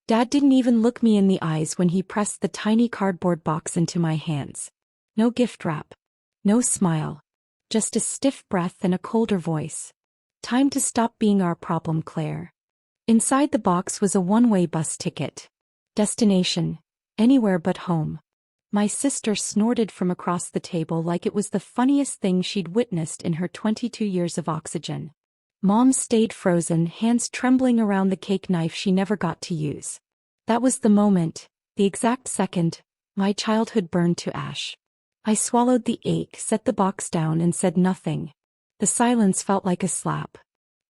Dad didn't even look me in the eyes when he pressed the tiny cardboard box into my hands. No gift wrap. No smile. Just a stiff breath and a colder voice. Time to stop being our problem, Claire. Inside the box was a one-way bus ticket. Destination: anywhere but home. My sister snorted from across the table like it was the funniest thing she'd witnessed in her 22 years of oxygen. Mom stayed frozen, hands trembling around the cake knife she never got to use. That was the moment, the exact second, my childhood burned to ash. I swallowed the ache, set the box down, and said nothing. The silence felt like a slap.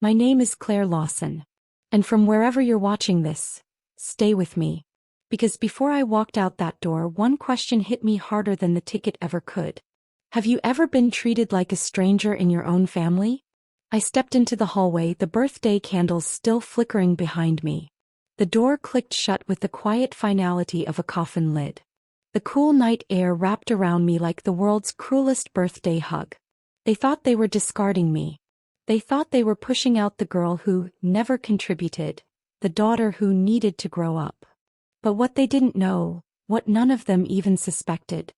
My name is Claire Lawson. And from wherever you're watching this, stay with me. Because before I walked out that door, one question hit me harder than the ticket ever could. Have you ever been treated like a stranger in your own family? I stepped into the hallway, the birthday candles still flickering behind me. The door clicked shut with the quiet finality of a coffin lid. The cool night air wrapped around me like the world's cruelest birthday hug. They thought they were discarding me. They thought they were pushing out the girl who never contributed, the daughter who needed to grow up. But what they didn't know, what none of them even suspected,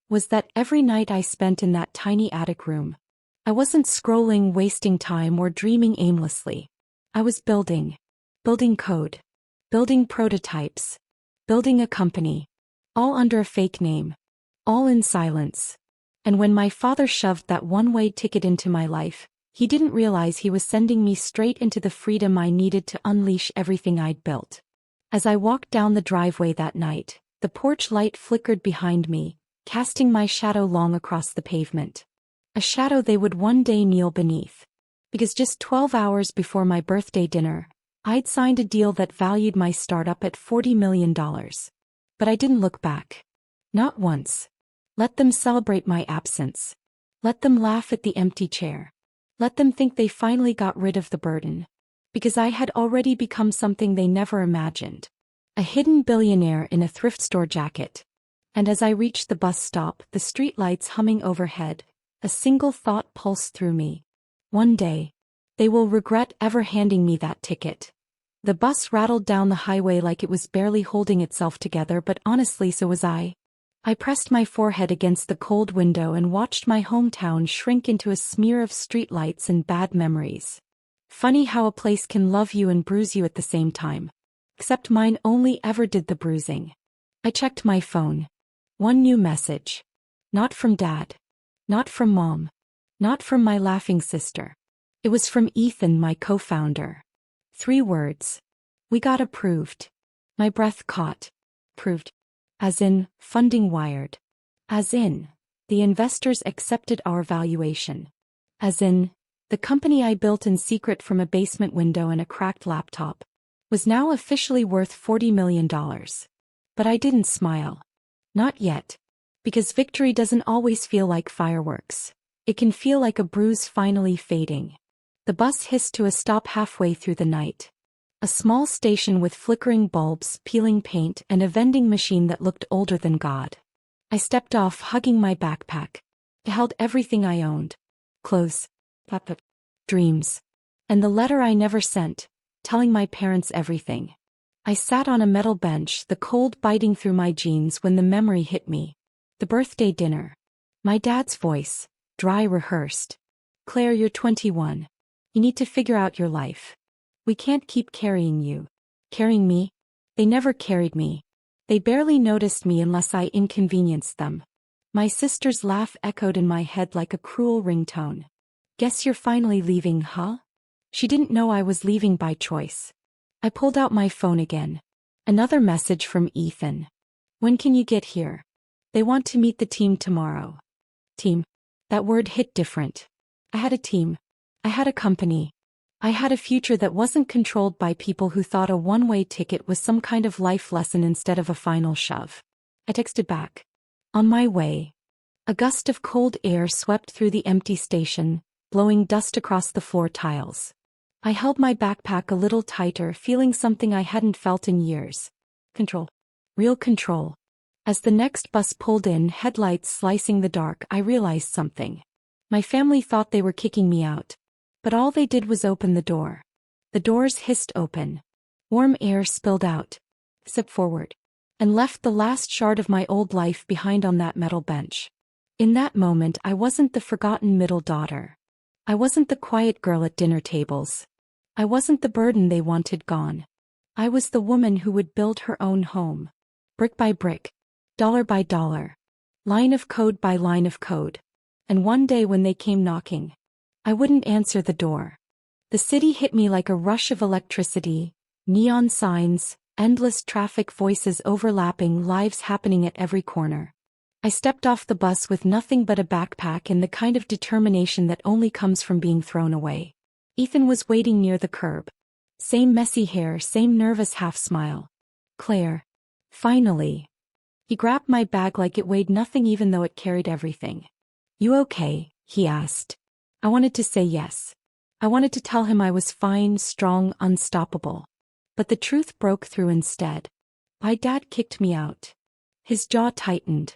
was that every night I spent in that tiny attic room, I wasn't scrolling, wasting time, or dreaming aimlessly. I was building code, building prototypes, building a company, all under a fake name, all in silence. And when my father shoved that one-way ticket into my life, he didn't realize he was sending me straight into the freedom I needed to unleash everything I'd built. As I walked down the driveway that night, the porch light flickered behind me, casting my shadow long across the pavement. A shadow they would one day kneel beneath. Because just 12 hours before my birthday dinner, I'd signed a deal that valued my startup at $40 million. But I didn't look back. Not once. Let them celebrate my absence. Let them laugh at the empty chair. Let them think they finally got rid of the burden. Because I had already become something they never imagined. A hidden billionaire in a thrift store jacket. And as I reached the bus stop, the streetlights humming overhead, a single thought pulsed through me. One day, they will regret ever handing me that ticket. The bus rattled down the highway like it was barely holding itself together, but honestly so was I. I pressed my forehead against the cold window and watched my hometown shrink into a smear of streetlights and bad memories. Funny how a place can love you and bruise you at the same time. Except mine only ever did the bruising. I checked my phone. One new message. Not from Dad. Not from Mom. Not from my laughing sister. It was from Ethan, my co-founder. 3 words. We got approved. My breath caught. Approved. As in, funding wired. As in, the investors accepted our valuation. As in, the company I built in secret from a basement window and a cracked laptop was now officially worth $40 million. But I didn't smile. Not yet. Because victory doesn't always feel like fireworks. It can feel like a bruise finally fading. The bus hissed to a stop halfway through the night. A small station with flickering bulbs, peeling paint, and a vending machine that looked older than God. I stepped off, hugging my backpack. It held everything I owned. Clothes. Dreams. And the letter I never sent, telling my parents everything. I sat on a metal bench, the cold biting through my jeans when the memory hit me. The birthday dinner. My dad's voice, dry, rehearsed. Claire, you're 21. You need to figure out your life. We can't keep carrying you. Carrying me? They never carried me. They barely noticed me unless I inconvenienced them. My sister's laugh echoed in my head like a cruel ringtone. Guess you're finally leaving, huh? She didn't know I was leaving by choice. I pulled out my phone again. Another message from Ethan. When can you get here? They want to meet the team tomorrow. Team. That word hit different. I had a team. I had a company. I had a future that wasn't controlled by people who thought a one-way ticket was some kind of life lesson instead of a final shove. I texted back. On my way. A gust of cold air swept through the empty station, blowing dust across the floor tiles. I held my backpack a little tighter, feeling something I hadn't felt in years. Control. Real control. As the next bus pulled in, headlights slicing the dark, I realized something. My family thought they were kicking me out. But all they did was open the door. The doors hissed open. Warm air spilled out. stepped forward, and left the last shard of my old life behind on that metal bench. In that moment, I wasn't the forgotten middle daughter. I wasn't the quiet girl at dinner tables. I wasn't the burden they wanted gone. I was the woman who would build her own home. Brick by brick. Dollar by dollar. Line of code by line of code. And one day when they came knocking, I wouldn't answer the door. The city hit me like a rush of electricity, neon signs, endless traffic, voices overlapping, lives happening at every corner. I stepped off the bus with nothing but a backpack and the kind of determination that only comes from being thrown away. Ethan was waiting near the curb. Same messy hair, same nervous half-smile. Claire. Finally. He grabbed my bag like it weighed nothing even though it carried everything. You okay? He asked. I wanted to say yes. I wanted to tell him I was fine, strong, unstoppable. But the truth broke through instead. My dad kicked me out. His jaw tightened.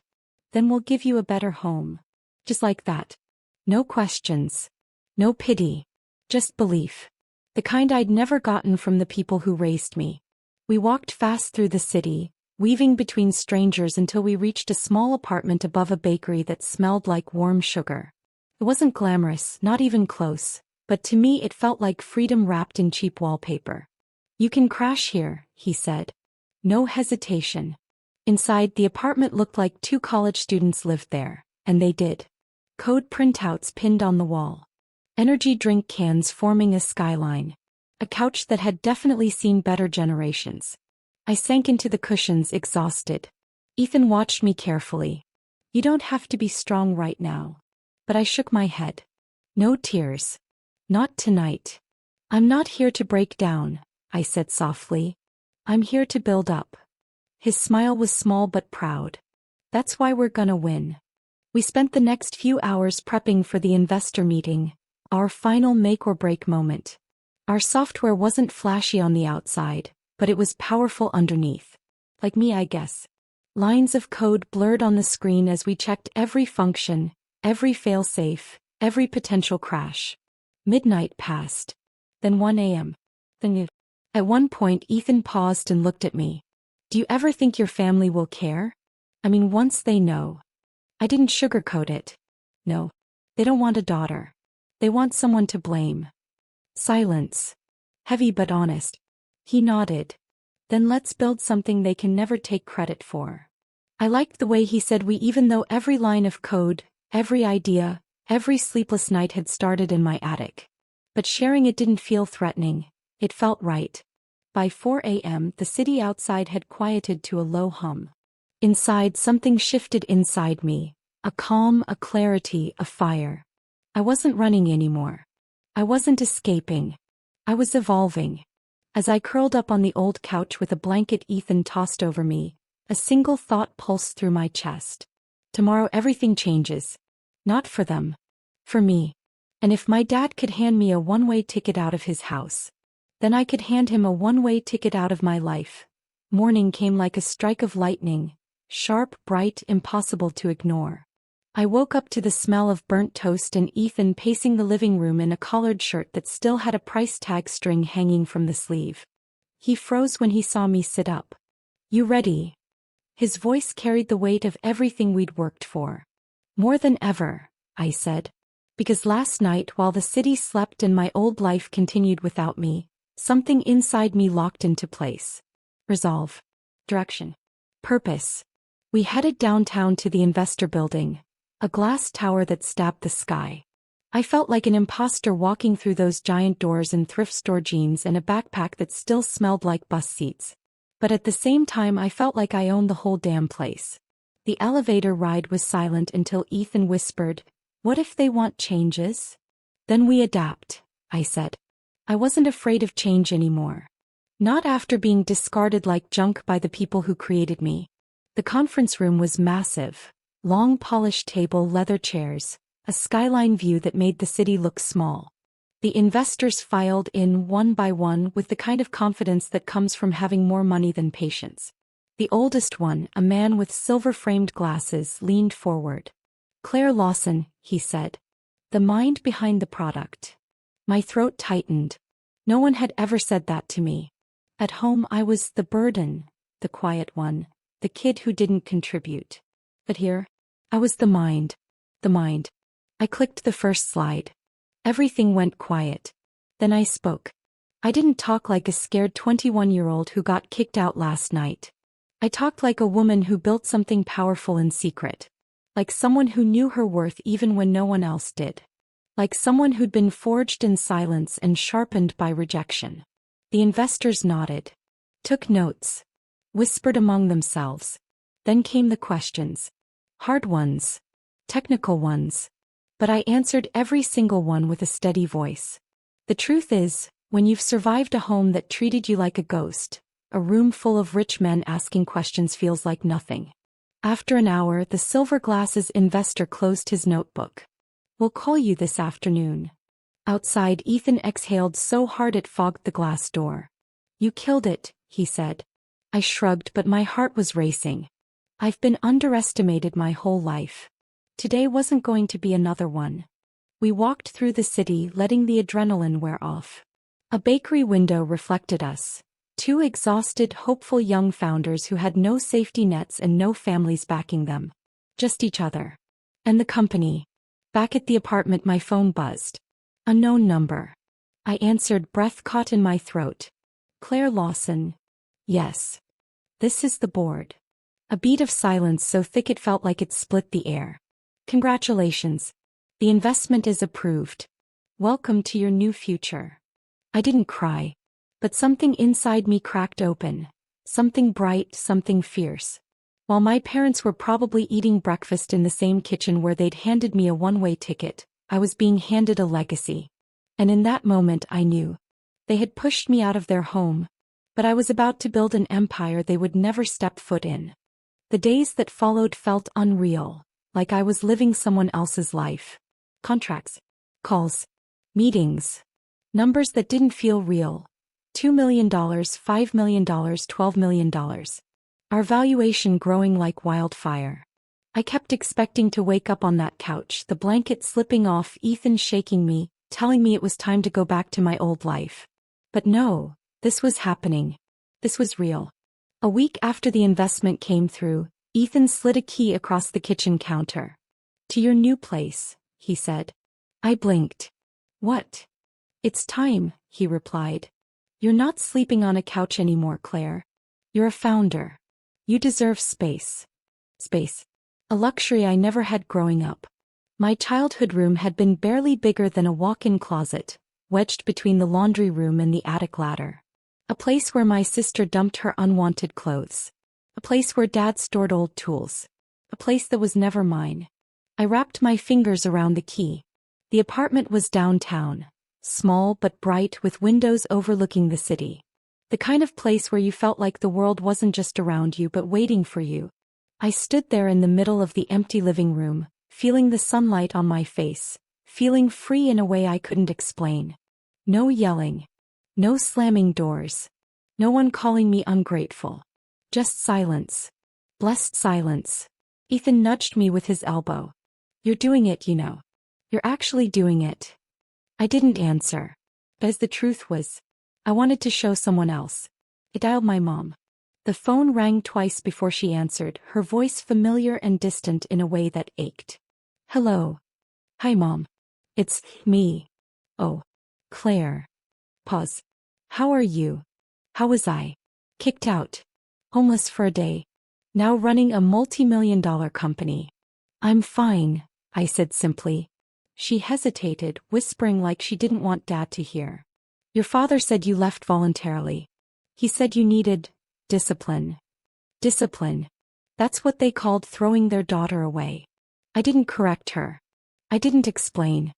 Then we'll give you a better home. Just like that. No questions. No pity. Just belief. The kind I'd never gotten from the people who raised me. We walked fast through the city, weaving between strangers until we reached a small apartment above a bakery that smelled like warm sugar. It wasn't glamorous, not even close, but to me it felt like freedom wrapped in cheap wallpaper. You can crash here, he said. No hesitation. Inside, the apartment looked like 2 college students lived there, and they did. Code printouts pinned on the wall. Energy drink cans forming a skyline. A couch that had definitely seen better generations. I sank into the cushions, exhausted. Ethan watched me carefully. You don't have to be strong right now. But I shook my head. No tears. Not tonight. I'm not here to break down, I said softly. I'm here to build up. His smile was small but proud. That's why we're gonna win. We spent the next few hours prepping for the investor meeting, our final make-or-break moment. Our software wasn't flashy on the outside, but it was powerful underneath. Like me, I guess. Lines of code blurred on the screen as we checked every function, every failsafe, every potential crash. Midnight passed. Then 1 a.m. At one point, Ethan paused and looked at me. Do you ever think your family will care? I mean, once they know. I didn't sugarcoat it. No. They don't want a daughter. They want someone to blame. Silence. Heavy but honest. He nodded. Then let's build something they can never take credit for. I liked the way he said we, even though every line of code, every idea, every sleepless night had started in my attic. But sharing it didn't feel threatening. It felt right. By 4 a.m., the city outside had quieted to a low hum. Inside, something shifted inside me. A calm, a clarity, a fire. I wasn't running anymore. I wasn't escaping. I was evolving. As I curled up on the old couch with a blanket Ethan tossed over me, a single thought pulsed through my chest. Tomorrow everything changes. Not for them. For me. And if my dad could hand me a one-way ticket out of his house, then I could hand him a one-way ticket out of my life. Morning came like a strike of lightning, sharp, bright, impossible to ignore. I woke up to the smell of burnt toast and Ethan pacing the living room in a collared shirt that still had a price tag string hanging from the sleeve. He froze when he saw me sit up. You ready? His voice carried the weight of everything we'd worked for. More than ever, I said. Because last night, while the city slept and my old life continued without me, something inside me locked into place. Resolve. Direction. Purpose. We headed downtown to the investor building, a glass tower that stabbed the sky. I felt like an imposter walking through those giant doors in thrift store jeans and a backpack that still smelled like bus seats. But at the same time, I felt like I owned the whole damn place. The elevator ride was silent until Ethan whispered, "What if they want changes?" "Then we adapt," I said. I wasn't afraid of change anymore. Not after being discarded like junk by the people who created me. The conference room was massive. Long polished table, leather chairs, a skyline view that made the city look small. The investors filed in one by one with the kind of confidence that comes from having more money than patience. The oldest one, a man with silver-framed glasses, leaned forward. "Claire Lawson," he said. "The mind behind the product." My throat tightened. No one had ever said that to me. At home I was the burden, the quiet one, the kid who didn't contribute. But here, I was the mind. The mind. I clicked the first slide. Everything went quiet. Then I spoke. I didn't talk like a scared 21-year-old who got kicked out last night. I talked like a woman who built something powerful in secret. Like someone who knew her worth even when no one else did. Like someone who'd been forged in silence and sharpened by rejection. The investors nodded. Took notes. Whispered among themselves. Then came the questions. Hard ones. Technical ones. But I answered every single one with a steady voice. The truth is, when you've survived a home that treated you like a ghost, a room full of rich men asking questions feels like nothing. After an hour, the silver glasses investor closed his notebook. We'll call you this afternoon. Outside, Ethan exhaled so hard it fogged the glass door. You killed it, he said. I shrugged, but my heart was racing. I've been underestimated my whole life. Today wasn't going to be another one. We walked through the city, letting the adrenaline wear off. A bakery window reflected us. Two exhausted, hopeful young founders who had no safety nets and no families backing them. Just each other. And the company. Back at the apartment, my phone buzzed. Unknown number. I answered, breath caught in my throat. Claire Lawson. Yes. This is the board. A beat of silence so thick it felt like it split the air. Congratulations. The investment is approved. Welcome to your new future. I didn't cry. But something inside me cracked open. Something bright, something fierce. While my parents were probably eating breakfast in the same kitchen where they'd handed me a one-way ticket, I was being handed a legacy. And in that moment I knew. They had pushed me out of their home. But I was about to build an empire they would never step foot in. The days that followed felt unreal, like I was living someone else's life. Contracts. Calls. Meetings. Numbers that didn't feel real. $2 million, $5 million, $12 million. Our valuation growing like wildfire. I kept expecting to wake up on that couch, the blanket slipping off, Ethan shaking me, telling me it was time to go back to my old life. But no, this was happening. This was real. A week after the investment came through, Ethan slid a key across the kitchen counter. To your new place, he said. I blinked. What? It's time, he replied. You're not sleeping on a couch anymore, Claire. You're a founder. You deserve space. Space. A luxury I never had growing up. My childhood room had been barely bigger than a walk-in closet, wedged between the laundry room and the attic ladder. A place where my sister dumped her unwanted clothes. A place where Dad stored old tools. A place that was never mine. I wrapped my fingers around the key. The apartment was downtown. Small but bright with windows overlooking the city. The kind of place where you felt like the world wasn't just around you but waiting for you. I stood there in the middle of the empty living room, feeling the sunlight on my face, feeling free in a way I couldn't explain. No yelling. No slamming doors. No one calling me ungrateful. Just silence. Blessed silence. Ethan nudged me with his elbow. You're doing it, you know. You're actually doing it. I didn't answer. But as the truth was, I wanted to show someone else. I dialed my mom. The phone rang twice before she answered, her voice familiar and distant in a way that ached. Hello. Hi, Mom. It's me. Oh. Claire. Pause. How are you? How was I? Kicked out. Homeless for a day. Now running a multi-million-dollar company. I'm fine, I said simply. She hesitated, whispering like she didn't want Dad to hear. Your father said you left voluntarily. He said you needed discipline. Discipline. That's what they called throwing their daughter away. I didn't correct her. I didn't explain.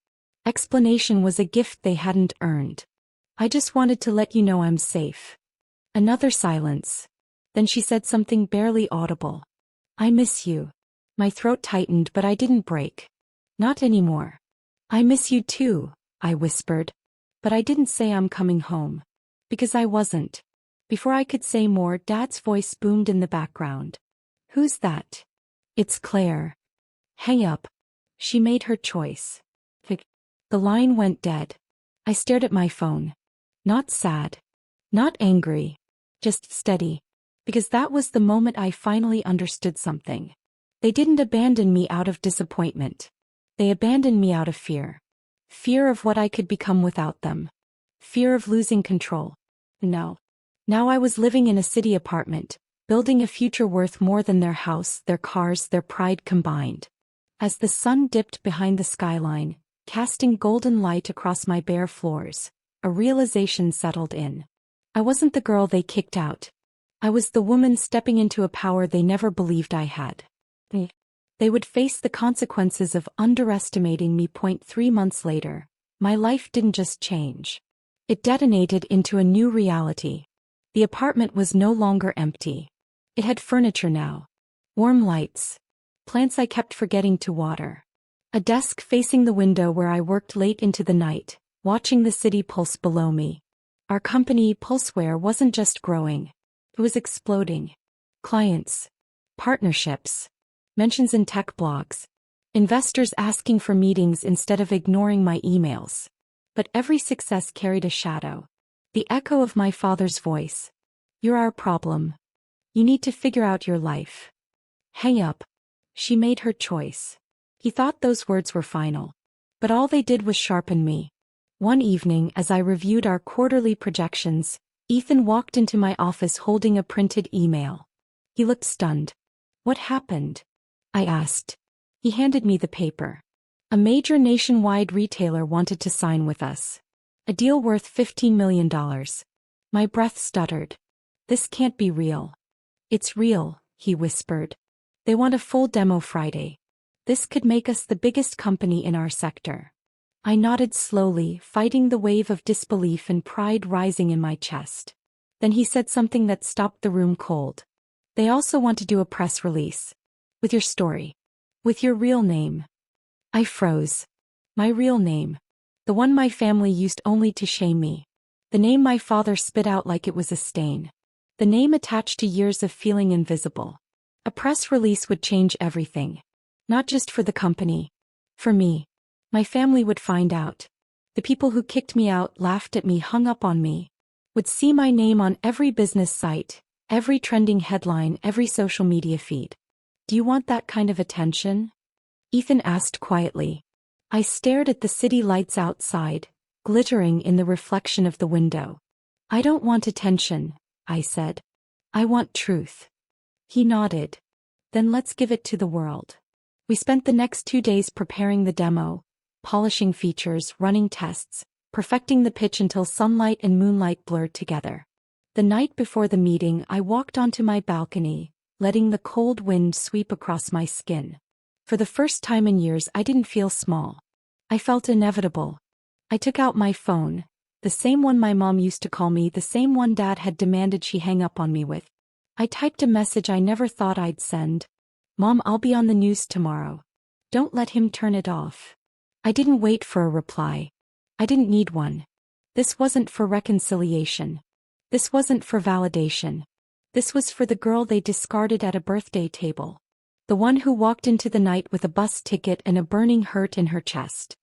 Explanation was a gift they hadn't earned. I just wanted to let you know I'm safe. Another silence. Then she said something barely audible. I miss you. My throat tightened, but I didn't break. Not anymore. I miss you too, I whispered. But I didn't say I'm coming home. Because I wasn't. Before I could say more, Dad's voice boomed in the background. Who's that? It's Claire. Hang up. She made her choice. The line went dead. I stared at my phone. Not sad. Not angry. Just steady. Because that was the moment I finally understood something. They didn't abandon me out of disappointment. They abandoned me out of fear. Fear of what I could become without them. Fear of losing control. No. Now I was living in a city apartment, building a future worth more than their house, their cars, their pride combined. As the sun dipped behind the skyline, casting golden light across my bare floors, a realization settled in. I wasn't the girl they kicked out. I was the woman stepping into a power they never believed I had. They would face the consequences of underestimating me. 3 months later, my life didn't just change. It detonated into a new reality. The apartment was no longer empty. It had furniture now. Warm lights. Plants I kept forgetting to water. A desk facing the window where I worked late into the night, watching the city pulse below me. Our company, Pulseware, wasn't just growing. It was exploding. Clients. Partnerships. Mentions in tech blogs. Investors asking for meetings instead of ignoring my emails. But every success carried a shadow. The echo of my father's voice. You're our problem. You need to figure out your life. Hang up. She made her choice. He thought those words were final. But all they did was sharpen me. One evening, as I reviewed our quarterly projections, Ethan walked into my office holding a printed email. He looked stunned. What happened? I asked. He handed me the paper. A major nationwide retailer wanted to sign with us. A deal worth $15 million. My breath stuttered. This can't be real. It's real, he whispered. They want a full demo Friday. This could make us the biggest company in our sector. I nodded slowly, fighting the wave of disbelief and pride rising in my chest. Then he said something that stopped the room cold. They also want to do a press release. With your story. With your real name. I froze. My real name. The one my family used only to shame me. The name my father spit out like it was a stain. The name attached to years of feeling invisible. A press release would change everything. Not just for the company. For me. My family would find out. The people who kicked me out, laughed at me, hung up on me. Would see my name on every business site, every trending headline, every social media feed. Do you want that kind of attention? Ethan asked quietly. I stared at the city lights outside, glittering in the reflection of the window. I don't want attention, I said. I want truth. He nodded. Then let's give it to the world. We spent the next 2 days preparing the demo, polishing features, running tests, perfecting the pitch until sunlight and moonlight blurred together. The night before the meeting, I walked onto my balcony, letting the cold wind sweep across my skin. For the first time in years, I didn't feel small. I felt inevitable. I took out my phone, the same one my mom used to call me, the same one Dad had demanded she hang up on me with. I typed a message I never thought I'd send. Mom, I'll be on the news tomorrow. Don't let him turn it off. I didn't wait for a reply. I didn't need one. This wasn't for reconciliation. This wasn't for validation. This was for the girl they discarded at a birthday table. The one who walked into the night with a bus ticket and a burning hurt in her chest.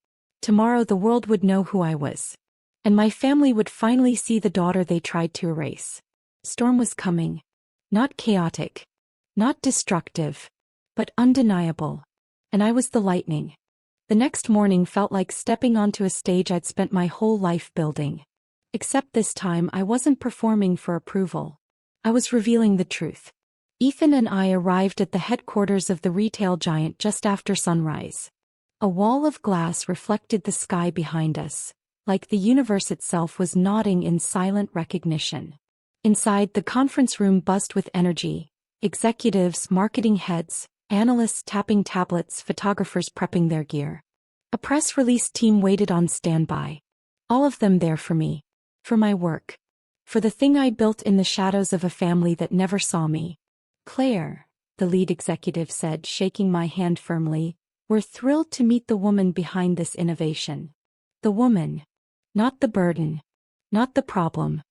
Tomorrow the world would know who I was. And my family would finally see the daughter they tried to erase. Storm was coming. Not chaotic. Not destructive. But undeniable. And I was the lightning. The next morning felt like stepping onto a stage I'd spent my whole life building. Except this time I wasn't performing for approval. I was revealing the truth. Ethan and I arrived at the headquarters of the retail giant just after sunrise. A wall of glass reflected the sky behind us, like the universe itself was nodding in silent recognition. Inside, the conference room buzzed with energy. Executives, marketing heads, analysts tapping tablets, photographers prepping their gear. A press release team waited on standby. All of them there for me. For my work. For the thing I built in the shadows of a family that never saw me. Claire, the lead executive said, shaking my hand firmly, we're thrilled to meet the woman behind this innovation. The woman. Not the burden. Not the problem.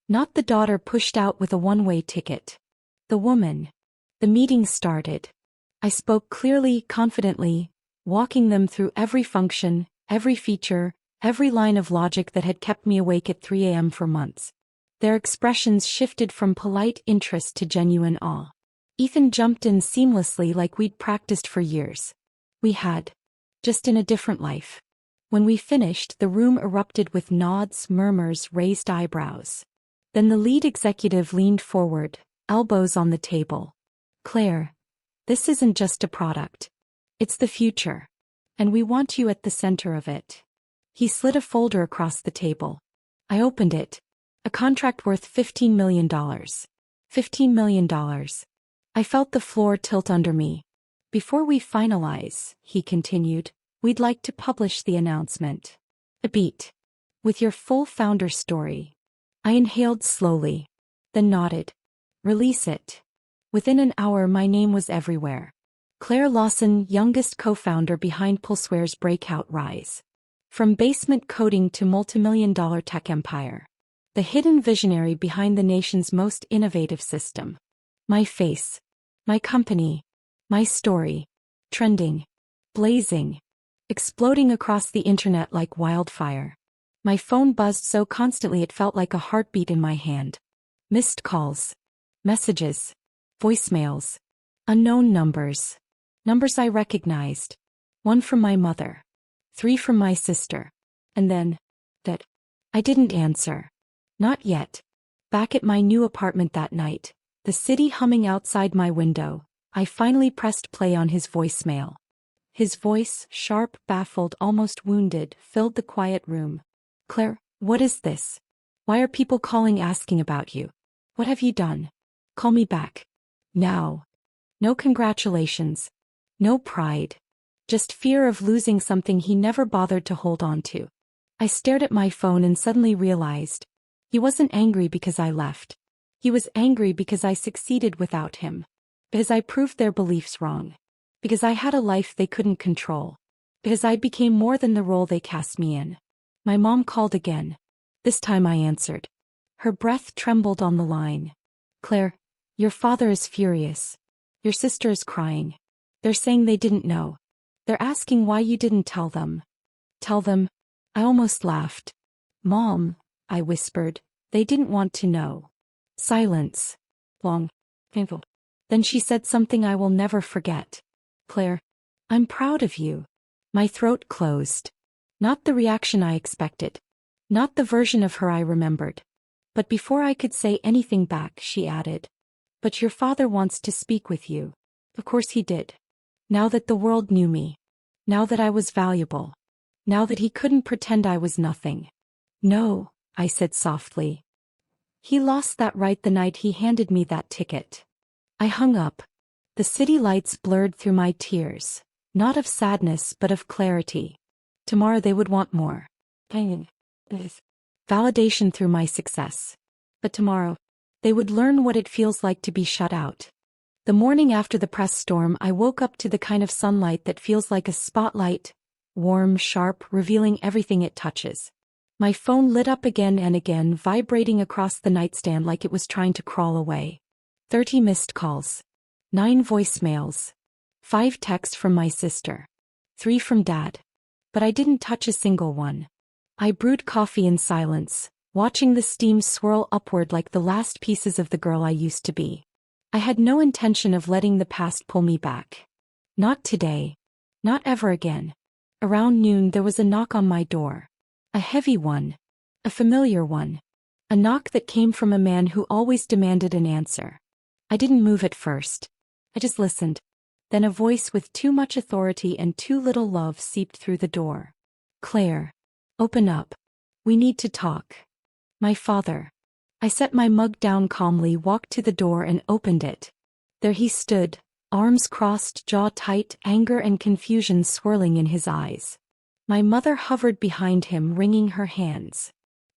Not the daughter pushed out with a one-way ticket. The woman. The meeting started. I spoke clearly, confidently, walking them through every function, every feature, every line of logic that had kept me awake at 3 a.m. for months. Their expressions shifted from polite interest to genuine awe. Ethan jumped in seamlessly like we'd practiced for years. We had. Just in a different life. When we finished, the room erupted with nods, murmurs, raised eyebrows. Then the lead executive leaned forward, elbows on the table. Claire, this isn't just a product. It's the future. And we want you at the center of it. He slid a folder across the table. I opened it. A contract worth $15 million. $15 million. I felt the floor tilt under me. Before we finalize, he continued, we'd like to publish the announcement. A beat. With your full founder story. I inhaled slowly. Then nodded. Release it. Within an hour my name was everywhere. Claire Lawson, youngest co-founder behind Pulseware's breakout rise. From basement coding to multimillion-dollar tech empire. The hidden visionary behind the nation's most innovative system. My face. My company. My story. Trending. Blazing. Exploding across the internet like wildfire. My phone buzzed so constantly it felt like a heartbeat in my hand. Missed calls. Messages. Voicemails. Unknown numbers. Numbers I recognized. 1 from my mother. 3 from my sister. And then, that. I didn't answer. Not yet. Back at my new apartment that night, the city humming outside my window, I finally pressed play on his voicemail. His voice, sharp, baffled, almost wounded, filled the quiet room. Claire, what is this? Why are people calling asking about you? What have you done? Call me back. Now. No congratulations. No pride. Just fear of losing something he never bothered to hold on to. I stared at my phone and suddenly realized. He wasn't angry because I left. He was angry because I succeeded without him. Because I proved their beliefs wrong. Because I had a life they couldn't control. Because I became more than the role they cast me in. My mom called again. This time I answered. Her breath trembled on the line. Claire, your father is furious. Your sister is crying. They're saying they didn't know. They're asking why you didn't tell them. Tell them? I almost laughed. Mom, I whispered, they didn't want to know. Silence. Long. Painful. Then she said something I will never forget. Claire, I'm proud of you. My throat closed. Not the reaction I expected. Not the version of her I remembered. But before I could say anything back, she added. But your father wants to speak with you. Of course he did. Now that the world knew me. Now that I was valuable. Now that he couldn't pretend I was nothing. No, I said softly. He lost that right the night he handed me that ticket. I hung up. The city lights blurred through my tears. Not of sadness but of clarity. Tomorrow they would want more. Pain. Validation through my success. But tomorrow, they would learn what it feels like to be shut out. The morning after the press storm, I woke up to the kind of sunlight that feels like a spotlight, warm, sharp, revealing everything it touches. My phone lit up again and again, vibrating across the nightstand like it was trying to crawl away. 30 missed calls. 9 voicemails. 5 texts from my sister. 3 from Dad. But I didn't touch a single one. I brewed coffee in silence, watching the steam swirl upward like the last pieces of the girl I used to be. I had no intention of letting the past pull me back. Not today. Not ever again. Around noon there was a knock on my door. A heavy one. A familiar one. A knock that came from a man who always demanded an answer. I didn't move at first. I just listened. Then a voice with too much authority and too little love seeped through the door. Claire. Open up. We need to talk. My father. I set my mug down calmly, walked to the door and opened it. There he stood, arms crossed, jaw tight, anger and confusion swirling in his eyes. My mother hovered behind him, wringing her hands.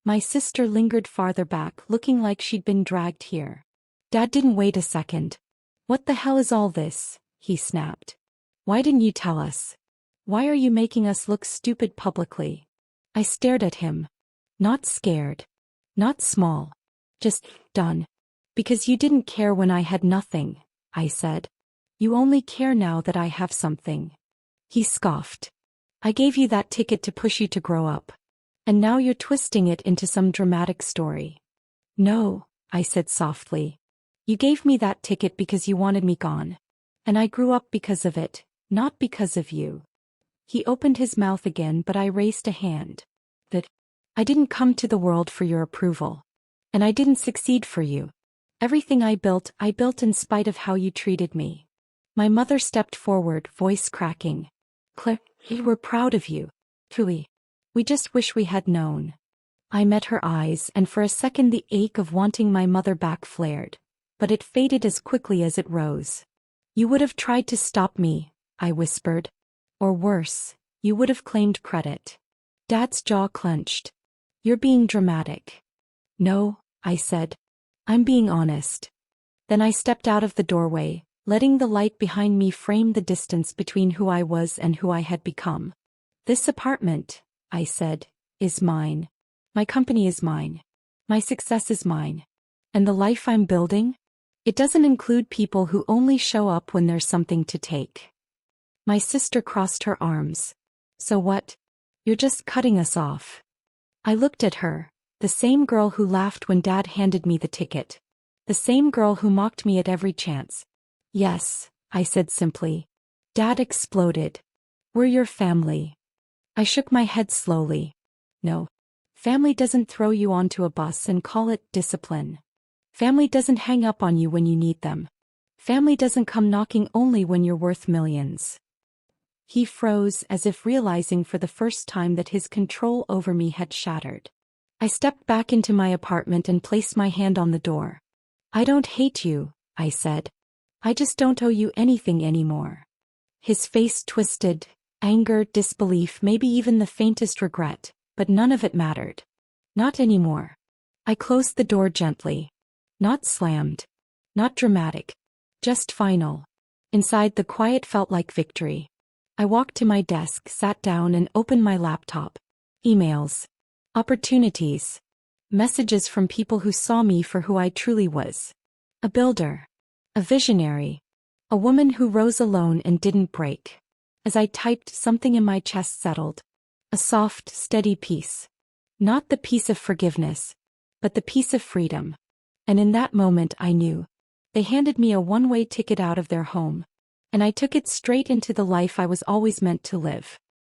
My sister lingered farther back, looking like she'd been dragged here. Dad didn't wait a second. What the hell is all this? He snapped. Why didn't you tell us? Why are you making us look stupid publicly? I stared at him. Not scared. Not small. Just done. Because you didn't care when I had nothing, I said. You only care now that I have something. He scoffed. I gave you that ticket to push you to grow up. And now you're twisting it into some dramatic story. No, I said softly. You gave me that ticket because you wanted me gone. And I grew up because of it, not because of you. He opened his mouth again, but I raised a hand. That I didn't come to the world for your approval. And I didn't succeed for you. Everything I built in spite of how you treated me. My mother stepped forward, voice cracking. Claire, we're proud of you. Truly. We just wish we had known. I met her eyes, and for a second the ache of wanting my mother back flared. But it faded as quickly as it rose. You would have tried to stop me, I whispered. Or worse, you would have claimed credit. Dad's jaw clenched. You're being dramatic. No, I said. I'm being honest. Then I stepped out of the doorway, letting the light behind me frame the distance between who I was and who I had become. This apartment, I said, is mine. My company is mine. My success is mine. And the life I'm building? It doesn't include people who only show up when there's something to take. My sister crossed her arms. So what? You're just cutting us off. I looked at her, the same girl who laughed when Dad handed me the ticket. The same girl who mocked me at every chance. Yes, I said simply. Dad exploded. We're your family. I shook my head slowly. No. Family doesn't throw you onto a bus and call it discipline. Family doesn't hang up on you when you need them. Family doesn't come knocking only when you're worth millions. He froze, as if realizing for the first time that his control over me had shattered. I stepped back into my apartment and placed my hand on the door. I don't hate you, I said. I just don't owe you anything anymore. His face twisted, anger, disbelief, maybe even the faintest regret, but none of it mattered. Not anymore. I closed the door gently. Not slammed. Not dramatic. Just final. Inside, the quiet felt like victory. I walked to my desk, sat down, and opened my laptop. Emails. Opportunities. Messages from people who saw me for who I truly was. A builder. A visionary. A woman who rose alone and didn't break. As I typed, something in my chest settled. A soft, steady peace. Not the peace of forgiveness, but the peace of freedom. And in that moment I knew. They handed me a one-way ticket out of their home. And I took it straight into the life I was always meant to live.